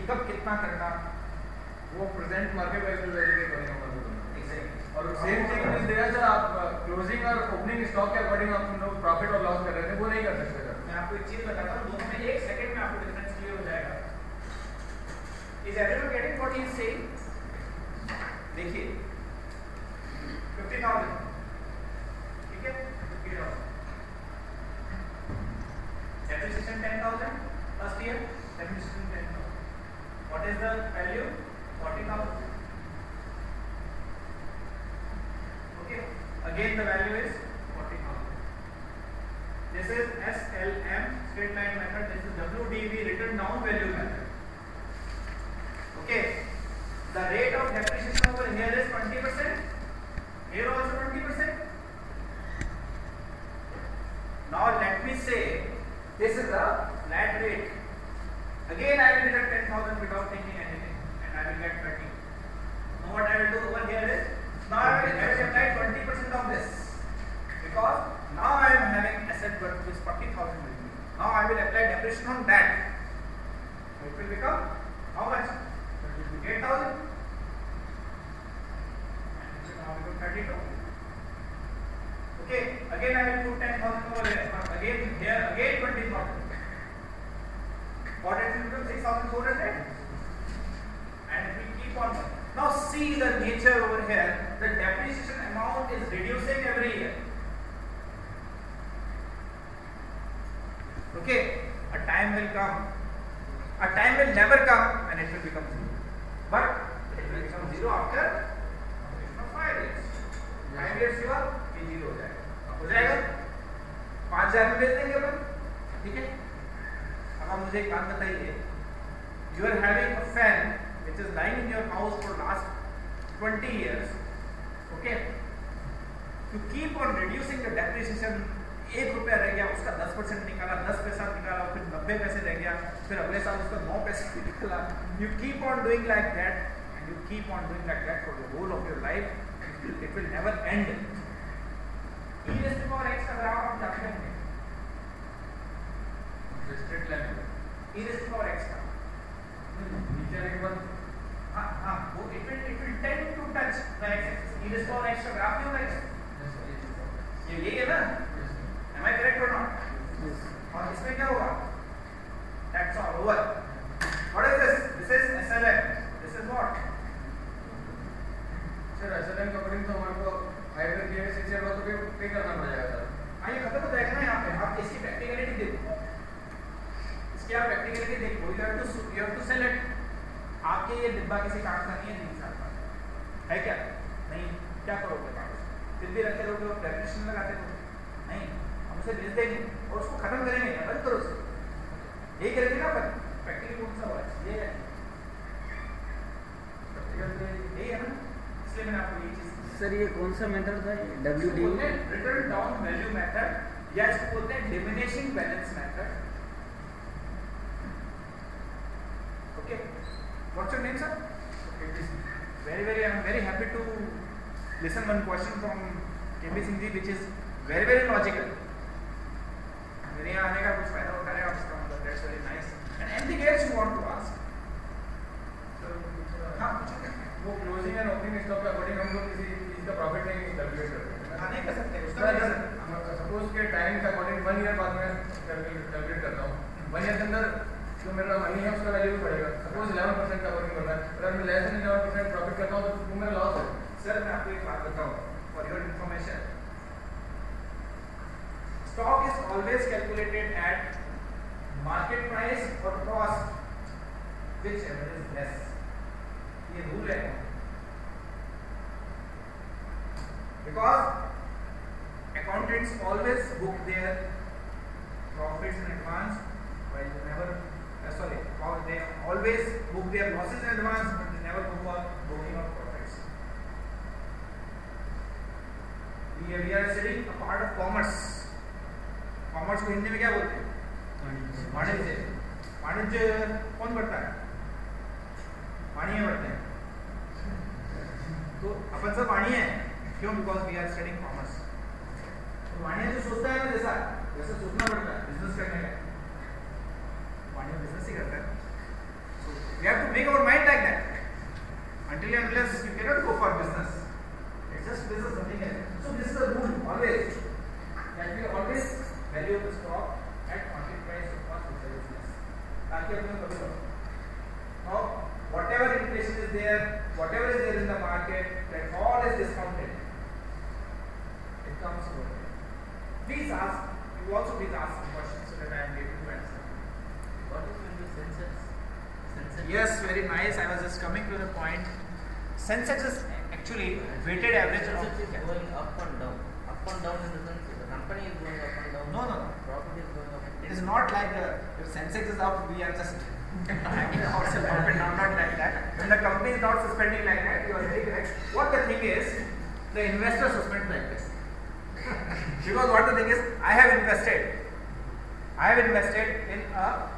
कब कितना करना, वो प्रेजेंट मार्केट प्राइस वैल्यू के अकॉर्डिंग हम लोग एग्जैक्टली। और same thing is there sir, आप क्लोजिंग और ओपनिंग स्टॉक के अकॉर्डिंग आप लोग प्रॉफिट और लॉस कर रहे थे, वो नहीं कर सकते सर। मैं आपको एक चीज बताता हूं, दोनों में एक सेकंड में आपको डिफरेंस क्लियर हो जाएगा। Is everyone getting what he is saying? देखिए 50,000, ठीक है, 50,000 depreciation 10,000 first year, depreciation 10,000. What is the value? 40,000. Okay, again the value is 40,000. This is SLM, straight line method. This is WDV, written down value method. Okay, the rate of depreciation over here is 20%. Here also 20%. Now let me say this is the flat rate. Again I will deduct 10,000 without thinking anything, and I will get 30. Now what I will do over here is, now I will apply 20% of this, because now I am having asset worth is 40,000 with me. Now I will apply depreciation on that. It will become how much? 8,000. And it will now become 32. Okay, again I will put 10,000 over here, but again here again 20,000. What it will become? 6,400. And it will keep on. Now see the nature over here. The depreciation amount is reducing every year. Okay, a time will come. A time will never come and it will become zero. But it will become zero after 5 years. 5 years के बाद ये zero हो जाएगा. हो जाएगा? 5,000 में बेच देंगे अपन. ठीक है? अब आप मुझे एक बात बताइए. You are having a fan which is lying in your house for last 20 years. Okay? To keep on reducing the depreciation, 1 रुपया रह गया, उसका 10% निकाला, 10 पैसा निकाला, फिर 90 पैसे रह गया, फिर अगले साल उसका 9 पैसे निकाला. You keep on doing like that, and you keep on doing like that for the whole of your life. It will never end. E raised to power x का ग्राफ आप जानते होंगे. Straight line E raised to power x का नीचे आने के बाद हाँ वो it will tend to touch the x-axis. E raised to power x का ग्राफ नहीं होगा ये यही है ना? Am I correct or not? Yes. और इसमें क्या होगा? That's all over. What is this? This is SLM. This is what? Sir SLM का अकॉर्डिंग तो हमारे को हाइड्रो के 6 ईयर बाद तो पे करना पड़ जाएगा सर. ये खत्म हो जाएगा ना यहाँ पे. आप इसकी प्रैक्टिकलिटी देखो. इसकी आप प्रैक्टिकलिटी देखो. You have to sell it. आपके ये डिब्बा किसी काम का नहीं है 3 साल का. है क्या? नहीं. क्या करोगे आप? फिर भी रखे रहोगे और डेप्रिसिएशन लगाते रहोगे. नहीं. हम उसे बेच देंगे और उसको खत्म करेंगे. बंद करो उसे. यही करेंगे ना अपन. प्रैक्टिकली कौन सा हुआ? ये है. प्रैक्टिकल यही है ना. इसलिए मैंने आपको ये चीज. सर ये कौन सा मेथड था? WD return down value method या इसको बोलते हैं diminishing balance method. Okay. What's your name sir? Very I am very happy to listen one question from KB Singh ji which is very logical. मेरे यहाँ आने का कुछ फायदा उठा रहे हैं आप इसका मतलब. That's very nice. And anything else you want to ask? हाँ पूछो. वो क्लोजिंग एंड ओपनिंग स्टॉक के अकॉर्डिंग हम लोग किसी चीज का प्रॉफिट नहीं कैलकुलेट करते. हाँ नहीं कर सकते. उसका सपोज के टाइम के अकॉर्डिंग 1 ईयर बाद में कैलकुलेट करता हूँ. 1 ईयर के अंदर जो मेरा मनी है उसका वैल्यू भी बढ़ेगा. सपोज 11% का वर्किंग कर रहा है, अगर मैं लेस देन 11% प्रॉफिट करता हूँ तो मेरा लॉस है. सर मैं आपको एक बात बताऊँ for your information. Stock is always calculated at market price और cost whichever is less. ये रूल है. Because accountants always book their profits in advance, while they never they always book their losses in advance, but they never go for booking of profits. We are studying a part of commerce. Commerce को हिंदी में क्या बोलते हैं? वाणिज्य. वाणिज्य कौन बढ़ता है? वाणिज्य बढ़ते हैं. तो अपन सब वाणिज्य हैं. क्यों? Because we are studying commerce. तो वाणिज्य जो सोचता है ना जैसा सोचना पड़ता है बिजनेस करने का. वाणिज्य बिजनेस ही करता है. So we have until and unless you cannot go for business. It's just business, nothing else. So this is the rule always. That we always value the stock at market price of cost of business. ताकि अपने को कभी now whatever inflation is there, whatever is there in the market, that all is discounted. It comes over. Please ask. You also please ask some questions so that I am able to answer. What is when the Sensex? Yes, very nice. I was just coming to the point. Sensex is actually weighted average of. Sensex is going up and down. Up and down in the sense the company is going up and down. No. Profit is going up. It is not like if Sensex is up, we are just hanging ourselves up and down. Not like that. When the company is not suspending like that, you are very correct. What the thing is, the investor suspends like this. Because what the thing is, I have invested in a